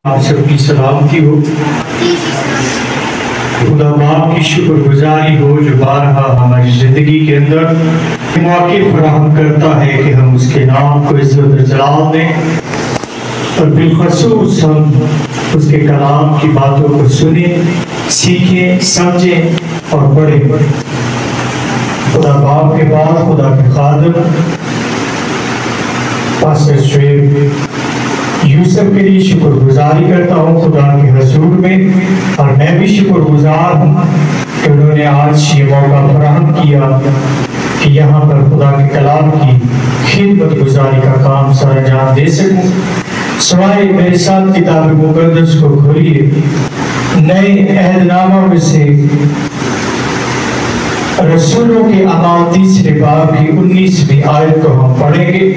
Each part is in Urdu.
آپ سب کی سلامتی ہو۔ خدا باپ کی شکر گزاری ہو جو بارہا ہماری زندگی کے اندر موقع فراہم کرتا ہے کہ ہم اس کے نام کو عزت و جلال دیں اور بالخصوص ہم اس کے کلام کی باتوں کو سنیں، سیکھیں، سمجھیں اور پڑھیں۔ خدا باپ کے بعد خدا کے خادم پاسٹر شعیب یوسف کے لیے شکر گزاری کرتا ہوں خدا کے حضور میں، اور میں بھی شکر گزار ہوں کہ انہوں نے آج یہ موقع فراہم کیا کہ یہاں پر خدا کے کلام کی خدمت گزاری کا کام سر انجام دے سکوں۔ سوائے میرے ساتھ کتاب مقدس کو کھولیے، نئے عہد نامہ میں سے رسولوں کے اعمال تیسرے باب کی 19ویں آیت کو ہم پڑھیں گے،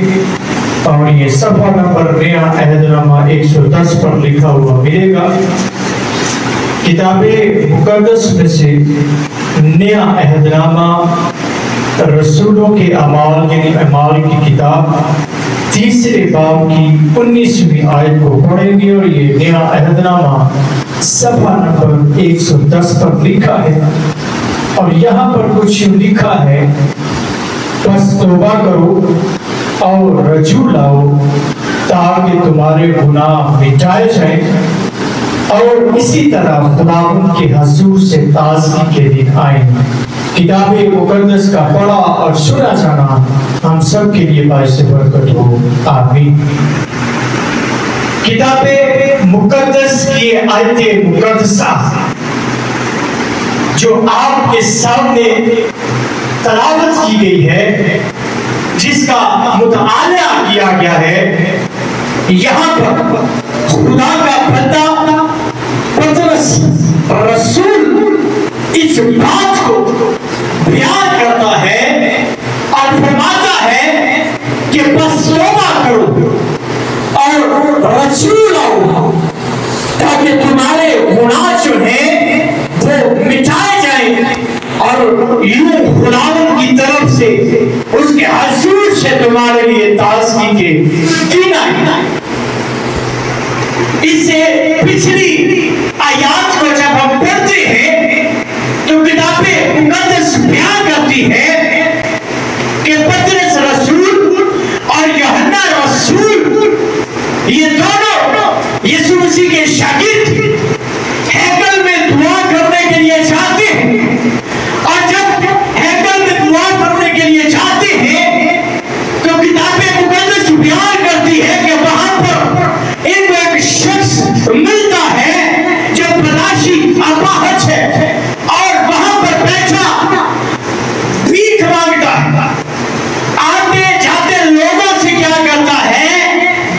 اور یہ صفحہ نمبر نیا عہد نامہ 110 پر لکھا ہوا ملے گا۔ کتاب مقدس میں سے نیا عہد نامہ رسولوں کے اعمال یعنی اعمال کی کتاب تیسرے باب کی 19ویں آیت کو پڑھیں گے، اور یہ نیا عہد نامہ صفحہ نمبر 110 پر لکھا ہے، اور یہاں پر کچھ لکھا ہے: بس توبہ کرو اور رجوع لاؤ تاکہ تمہارے گناہ مٹائے جائیں، اور اسی طرح خداوند کے حضور سے تازگی کے دن آئیں۔ کتاب مقدس کا پڑھا اور سنا جانا ہم سب کے لیے باعث برکت ہو، آمین۔ کتاب مقدس کی آیت مقدسہ جو آپ کے سامنے تلاوت کی گئی ہے، جس کا مطالعہ کیا گیا ہے، یہاں پر خدا کا بندہ پطرس رسول اس بات کو بیان کرتا ہے اور فرماتا ہے کہ بس توبہ کرو اور رسول آؤ تاکہ تمہارے گناہ جو ہیں وہ مٹائے جائیں، اور یوں خداوند کی طرف سے اس کے حضور سے تمہارے لیے تازگی کے دن آئے۔ اس سے پچھلی آیات کو جب ہم پڑھتے ہیں تو کتاب مقدس بیان کرتی ہے کہ پطرس رسول اور یوحنا رسول یہ دونوں یسوع مسیح کے شاگرد ہیکل میں دعا کرنے کے لیے جاتے ہیں، اور جب ہیکل میں دعا کرنے کے لیے جاتے ہیں تو کتاب مقدس بیان کرتی ہے کہ وہاں پر ان کو ایک شخص ملتا ہے جو بداشی اپاہج ہے، اور وہاں پر بیٹھا بھیک مانگتا ہے، آتے جاتے لوگوں سے کیا کرتا ہے؟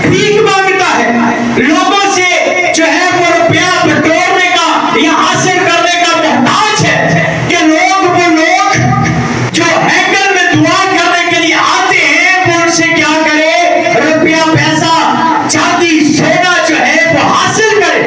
بھیک مانگتا ہے، لوگوں سے جو ہے وہ روپیہ بٹورنے کا یا حاصل کرنے کا محتاج ہے کہ وہ لوگ جو ہیکل میں دعا کرنے کے لیے آتے ہیں وہ ان سے کیا کرے؟ روپیہ پیسہ چاندی سونا جو ہے وہ حاصل کرے۔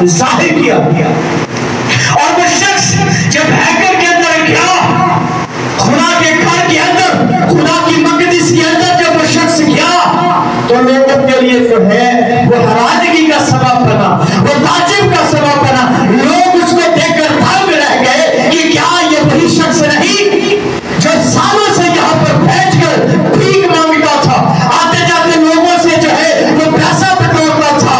ظاہر کیا. اور وہ شخص جب ہیکل کے اندر گیا، خدا کے گھر کے اندر، خدا کی مقدس کے اندر جب وہ شخص گیا تو لوگوں کے لیے جو ہے وہ حیرانگی کا سبب بنا، وہ تعجب کا سبب بنا. لوگ اس کو دیکھ کر دنگ رہ گئے کہ کیا یہ وہی شخص نہیں جو سالوں سے یہاں پر بیٹھ کر بھیک مانگتا تھا، آتے جاتے لوگوں سے جو ہے وہ پیسہ بٹورتا تھا.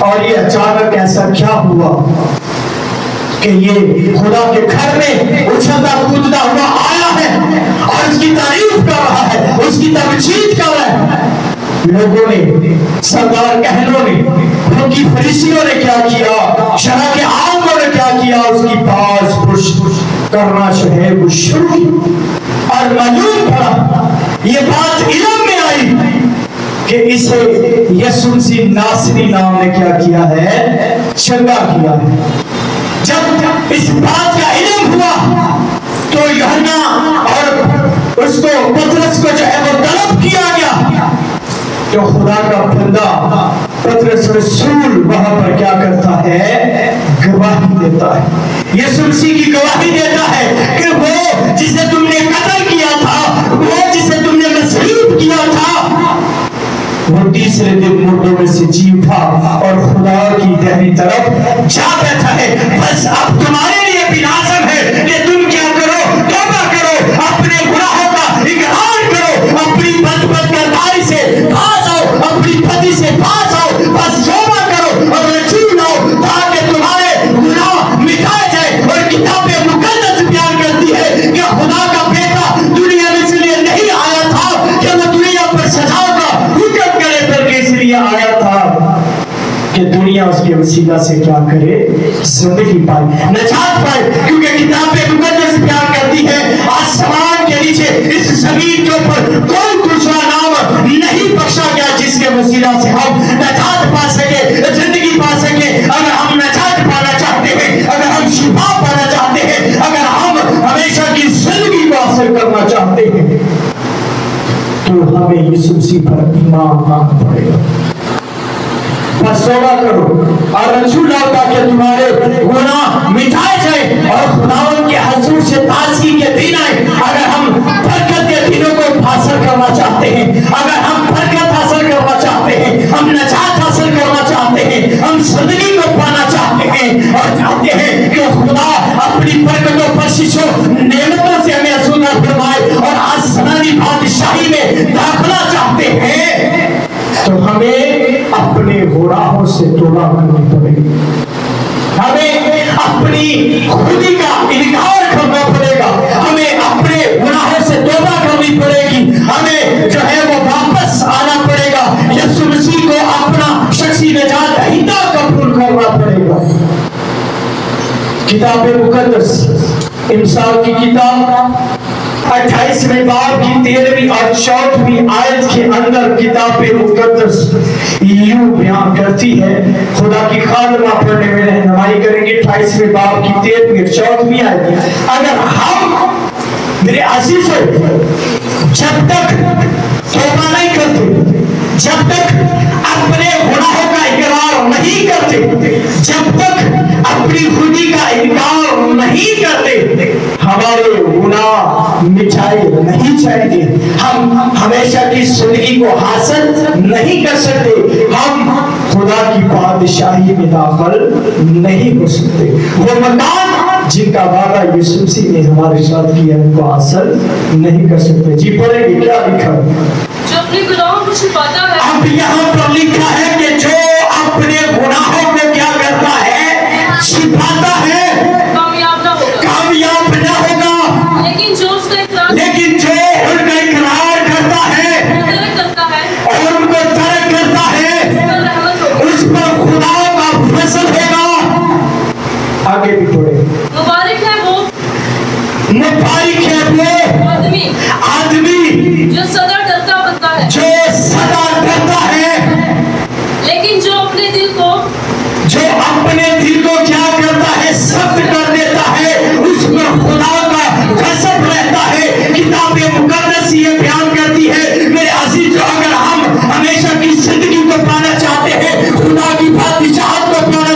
اور یہ اچانک ایسا کیا ہوا کہ یہ خدا کے گھر میں اچھلتا کودتا ہوا آیا ہے اور اس کی تعریف کر رہا ہے، اس کی تمجید کر رہا ہے. لوگوں نے، سردار کہنوں نے، فقی فریسیوں نے کیا کیا، شرح کے عاموں نے کیا کیا، اس کی باز پشت کرنا جو ہے وہ شروع کی. اور معلوم پڑا، یہ بات علم میں آئی کہ اسے یسوع مسیح ناصری نام نے کیا کیا ہے، چنگا کیا ہے. جب اس بات کا علم ہوا تو یوحنا اور اس کو پطرس کو جو ہے وہ طلب کیا گیا. جو خدا کا بندہ پطرس رسول وہاں پر کیا کرتا ہے، گواہی دیتا ہے. یسوع مسیح کی گواہی دیتا ہے کہ وہ جسے تم نے قتل کیا تھا، وہ جسے تم نے مصلوب کیا تھا، وہ تیسرے دن مردوں میں سے جی اٹھا اور خدا کی دہنی طرف جا بیٹھا ہے. بس اب تمہارے لیے بھی لازم ہے کہ تم کیا کرو، توبہ کرو، اپنے گناہوں کا اقرار کرو، اپنی بدکرداری سے باز آؤ، اپنی بدی سے باز آؤ، بس توبہ کرو اور رجوع لاؤ تاکہ تمہارے گناہ مٹائے جائے. اور کتاب مقدس بیان کرتی ہے کہ خدا کا بیٹا دنیا میں اس لیے نہیں آیا تھا کہ وہ دنیا پر سزا کا حکم کرے، بلکہ اس لیے آیا تھا کہ دنیا اس کے وسیلہ سے کیا کرے، زندگی پائے، نجات پائے. کیونکہ کتاب مقدس بیان کرتی ہے آسمان کے نیچے اس زمین کے اوپر کوئی دوسرا نام نہیں بخشا گیا جس کے وسیلہ سے ہم نجات پا سکے، زندگی پا سکے. اگر ہم نجات پانا چاہتے ہیں، اگر ہم شفا پانا چاہتے ہیں، اگر ہم ہمیشہ کی زندگی کو حاصل کرنا چاہتے ہیں تو ہمیں یسوع مسیح پر ایمان لانا پڑے گا. بس توبہ کرو اور رجوع لاؤ تاکہ تمہارے گناہ مٹائے جائیں اور خداوند کے حضور سے تازگی کے دن آئے. اگر ہم برکت کے دنوں کو حاصل کرنا چاہتے ہیں، اگر ہم برکت حاصل کرنا چاہتے ہیں، ہم نجات حاصل کرنا چاہتے ہیں، ہم زندگی کو پانا چاہتے ہیں اور چاہتے ہیں کہ خدا اپنی برکتوں، بخششوں، نعمتوں سے ہمیں افزودہ فرمائے اور آسمانی بادشاہی میں داخلہ چاہتے ہیں، تو ہمیں اپنے گناہوں سے توبہ کرنی پڑے گی. ہمیں اپنی خودی کا انکار کرنا پڑے گا. ہمیں اپنے گناہوں سے توبہ کرنی پڑے گی. ہمیں جو ہے وہ واپس آنا پڑے گا. یسوع مسیح کو اپنا شخصی نجات دہندہ قبول کرنا پڑے گا. کتاب مقدس امثال کی کتاب 28ویں باب کی 13ویں اور 14ویں آیت کے اندر کتاب مقدس یوں بیان کرتی ہے. خدا کی خادمہ پڑھنے میں رہنمائی کریں گے. 28ویں باب کی 13ویں اور 14ویں آیت. اگر ہم میرے عزیزوں جب تک توبہ نہیں کرتے، جب تک اپنے گناہوں کا اقرار نہیں کرتے، جب تک اپنی خودی کا انکار نہیں کرتے، ہمارے گناہ مٹائے نہیں جائیں گے. ہم ہمیشہ کی زندگی کو حاصل نہیں کر سکتے. ہم خدا کی بادشاہی میں داخل نہیں ہو سکتے. وہ مکان جن کا وعدہ یسوع مسیح نے ہمارے ساتھ کیا ان کو حاصل نہیں کر سکتے. جی پڑھیں گے کیا لکھا ہے؟ جو اپنے گناہوں کو چھپاتا ہے. اب یہاں پر لکھا ہے کہ جو اپنے گناہوں کو کیا کرتا ہے، چھپاتا ہے، کامیاب نہ ہوگا. کامیاب نہ ہوگا. لیکن جو اس کا اقرار کرتا ہے اور ان کو ترک کرتا ہے، اس پر خدا کا فضل ہوگا. آگے بھی پڑھیں. مبارک ہے وہ آدمی جو سدا ڈرتا بنتا ہے، جو سدا ڈرتا ہے، لیکن جو اپنے دل کو کیا کرتا ہے، سخت کر دیتا ہے، اس میں خدا کا غضب رہتا ہے. کتاب مقدس یہ بیان کرتی ہے میرے عزیزو، اگر ہم ہمیشہ کی زندگی کو پانا چاہتے ہیں، خدا کی بادشاہت کو پانا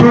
2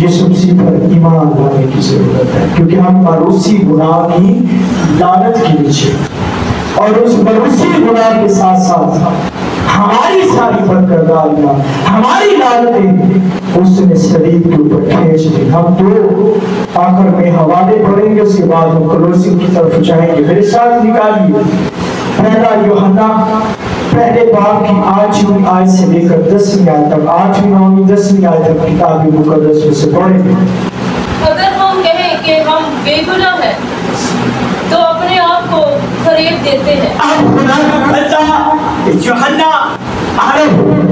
یسوع مسیح پر ایمان لانے کی ضرورت ہے، کیونکہ ہم مروسی گناہ کی لعنت کے نیچے، اور اس مروسی گناہ کے ساتھ ساتھ ہماری ساری بدکرداریاں، ہماری لعنتیں اس نے صلیب کے اوپر کھینچ دی۔ ہم دو آخر میں حوالے پڑھیں گے، اس کے بعد ہم کولوسی کی طرف جائیں گے۔ میرے ساتھ نکالیے پہلا یوحنا پہلے باب کی 8ویں آیت سے لے کر 10ویں آیت تک، 8ویں 9ویں 10ویں آیت تک کتاب مقدس میں سے پڑھیں گے۔ اگر ہم کہیں کہ ہم بے گناہ ہیں تو اپنے آپ کو فریب دیتے ہیں۔ اب خدا کا بندہ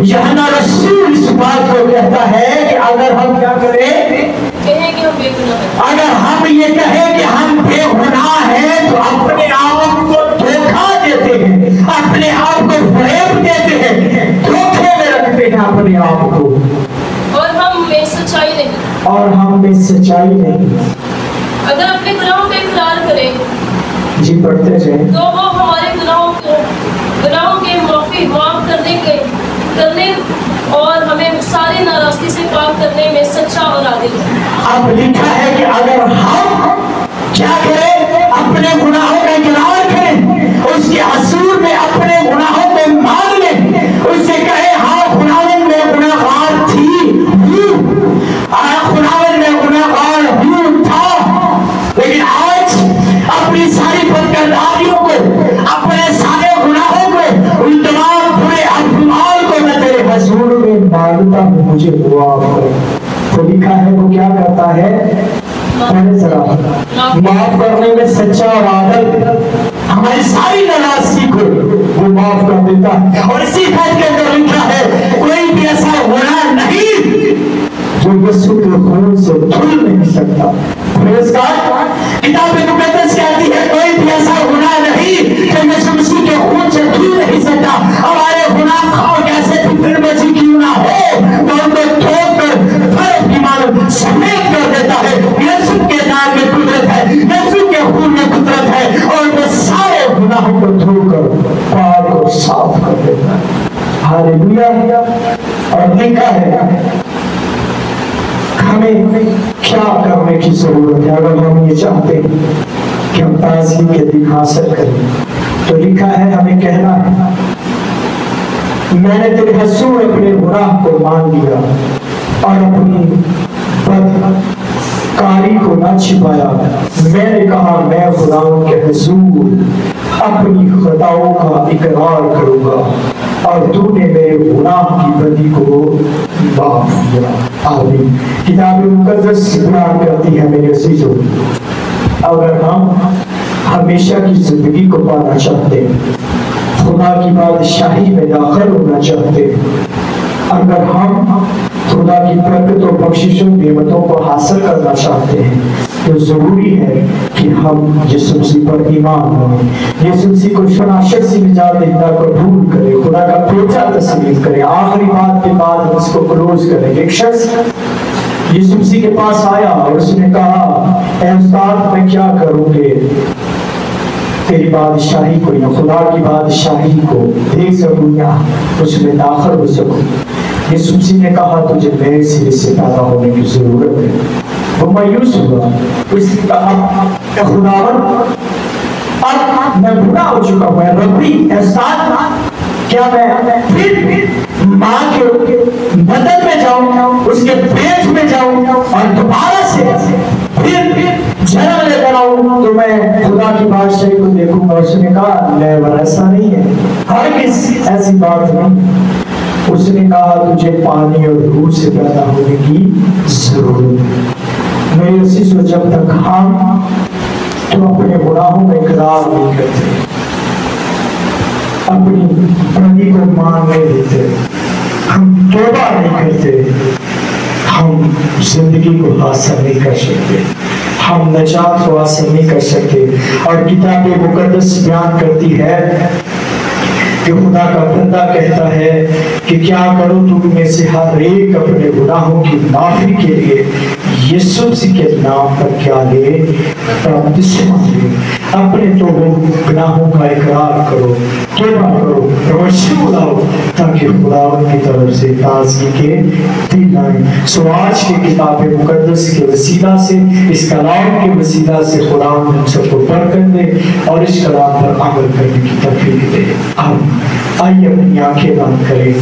یوحنا رسول اس بات کو کہتا ہے کہ اگر ہم کیا کریں، کہیں کہ ہم بے گناہ ہیں، اگر ہم یہ کہیں کہ ہم بے گناہ ہیں تو اپنے آپ کو دھوکہ دیتے ہیں، اپنے آپ کو فریب دیتے ہیں، دھوکے میں رکھتے ہیں اپنے آپ کو، اور ہم میں سچائی نہیں۔ اور ہم میں سچائی نہیں۔ اگر اپنے گناہوں کا اقرار کریں جی پڑھتے جائیں۔ تو وہ ہمارے گناہوں کے معاف کرنے اور ہمیں ساری ناراضگی سے پاک کرنے میں سچا اور عادل ہے۔ اب لکھا ہے کہ اگر ہم کیا کریں، اپنے گناہوں کا اقرار کریں، اس کے حضور میں اپنے گناہوں کو مان لیں، اس سے کہیں ہاں خداوند میں گناہگار تھی ہوں، خداوند میں گناہگار ہوں تھا، لیکن آج اپنی ساری بدکرداریوں کو، اپنے سارے گناہوں کو، ان تمام برے افعال کو میں تیرے حضور میں مانتا ہوں، مجھے معاف کر۔ تو لکھا ہے وہ کیا کرتا ہے، ذرا معاف کرنے میں سچا اور عادل، ہماری ساری ناراضگی کو وہ معاف کر دیتا ہے۔ اور اسی بات کے اندر لکھا ہے کوئی بھی ایسا گناہ نہیں جو یسوع کے خون سے دھل نہیں سکتا۔ پریز گاڈ، کتاب مقدس کہتی ہے کوئی بھی ایسا گناہ نہیں جو یسوع مسیح کے خون سے دھل نہیں سکتا۔ ہمارے گناہ خواہ کیسے بھی دل میں سے کیوں نہ ہو، تو ان کو دھو کر پھر ایمان سمیت کر دیتا ہے۔ یسوع کے نام میں قدرت ہے، یسوع کے خون میں قدرت ہے، اور وہ سارے گناہوں کو دھو کر پاک اور صاف کر دیتا ہے۔ ہاللیلویا۔ اور لکھا ہے ہمیں کیا کرنے کی ضرورت ہے اگر ہم یہ چاہتے ہیں کہ ہم تازگی کے دن حاصل کریں، تو لکھا ہے ہمیں کہنا ہے میں نے تیرے حضور اپنے گناہ کو مان لیا اور اپنی بدکاری کو نہ چھپایا۔ میں نے کہا میں خداوند کے حضور اپنی خطاؤں کا اقرار کروں گا، اور تو نے میرے گناہ کی بدی کو معاف کیا۔ آمین۔ کتاب مقدس بیان کرتی ہے میرے عزیزوں، اگر ہم ہمیشہ کی زندگی کو پانا چاہتے ہیں، خدا کی بادشاہی میں داخل ہونا چاہتے ہیں، اگر ہم خدا کی برکت و بخشش و نعمتوں کو حاصل کرنا چاہتے ہیں، تو ضروری ہے کہ ہم یسوع مسیح پر ایمان لائیں، یسوع مسیح کو شناخت سے نجات دہندہ قبول کریں، خدا کا بیٹا تسلیم کریں۔ آخری بات کے بعد ہم اس کو کلوز کریں۔ ایک شخص یسوع مسیح کے پاس آیا اور اس نے کہا اے استاد میں کیا کروں گے تیری بادشاہی کو یا خدا کی بادشاہی کو دیکھ سکوں یا اس میں داخل ہو سکوں؟ یسوع مسیح نے کہا تجھے نئے سرے سے پیدا ہونے کی ضرورت ہے۔ وہ مایوس ہوا، اس نے کہا اے خداوند اب میں بوڑھا ہو چکا ہوں، اے ربی احسان کیا میں پھر ماں کے بدن میں جاؤں، اس کے پیٹ میں جاؤں اور دوبارہ سے پھر جنم لے کر آؤں تو میں خدا کی بادشاہی کو دیکھوں گا؟ اس نے کہا نہیں، ایسا نہیں ہے، ہرگز ایسی بات نہیں۔ اس نے کہا تجھے پانی اور روح سے پیدا ہونے کی ضرورت ہے۔ میرے عزیزو، جب تک ہم تو اپنے گناہوں کا اقرار نہیں کرتے، اپنی بدی کو مان نہیں دیتے، ہم توبہ نہیں کرتے، ہم زندگی کو حاصل نہیں کر سکتے، ہم نجات کو حاصل نہیں کر سکتے۔ اور کتاب مقدس بیان کرتی ہے کہ خدا کا بندہ کہتا ہے کہ کیا کرو تم میں سے ہر ایک اپنے گناہوں کی معافی کے لیے یسوع مسیح کے نام پر کیا لے؟ بپتسمہ لے، اپنے گناہوں کا اقرار کرو، توبہ کرو، روشنی لاؤ، تاکہ خدا کی طرف سے تازگی کے دن آئے۔ سو آج کے کتاب مقدس کے وسیلہ سے، اس کلام کے وسیلہ سے خدا ہم سب کو برکت دے اور اس کلام پر عمل کرنے کی توفیق دے۔ آمین۔ آئیے اپنی آنکھیں بند کریں۔